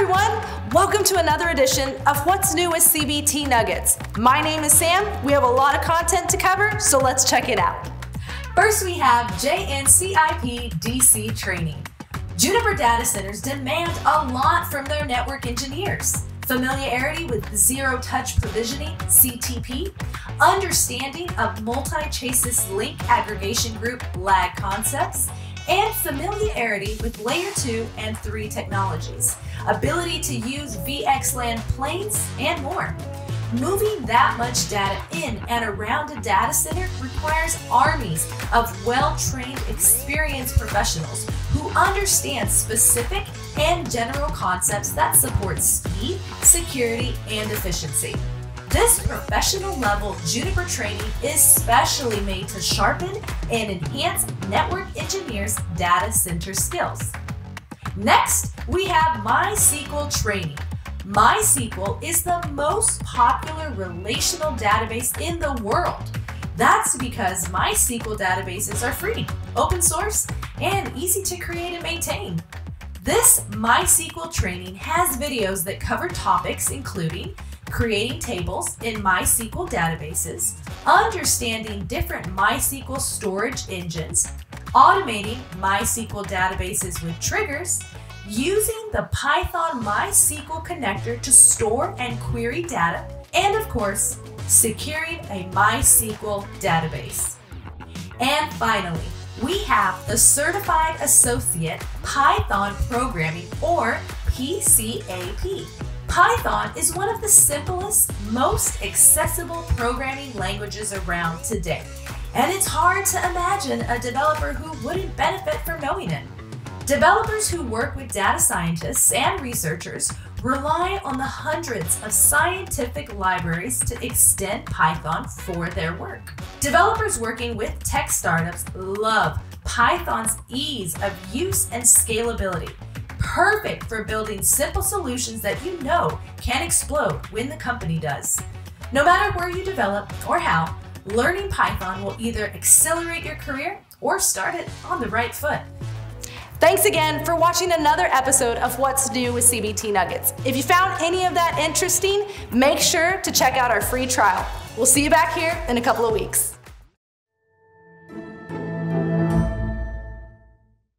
everyone, welcome to another edition of What's New with CBT Nuggets. My name is Sam. We have a lot of content to cover, so let's check it out. First, we have CBT DC Training. Juniper data centers demand a lot from their network engineers. Familiarity with zero-touch provisioning, CTP, understanding of multi-chassis link aggregation group lag concepts, and familiarity with layer 2 and 3 technologies, ability to use VXLAN planes, and more. Moving that much data in and around a data center requires armies of well-trained, experienced professionals who understand specific and general concepts that support speed, security, and efficiency. This professional-level Juniper training is specially made to sharpen and enhance network engineers' data center skills. Next, we have MySQL Training. MySQL is the most popular relational database in the world. That's because MySQL databases are free, open source, and easy to create and maintain. This MySQL training has videos that cover topics including creating tables in MySQL databases, understanding different MySQL storage engines, automating MySQL databases with triggers, using the Python MySQL connector to store and query data, and of course, securing a MySQL database. And finally, we have the Certified Associate Python Programming, or PCAP. Python is one of the simplest, most accessible programming languages around today, and it's hard to imagine a developer who wouldn't benefit from knowing it. Developers who work with data scientists and researchers rely on the hundreds of scientific libraries to extend Python for their work. Developers working with tech startups love Python's ease of use and scalability. Perfect for building simple solutions that you know can explode when the company does. No matter where you develop or how, learning Python will either accelerate your career or start it on the right foot. Thanks again for watching another episode of What's New with CBT Nuggets. If you found any of that interesting, make sure to check out our free trial. We'll see you back here in a couple of weeks.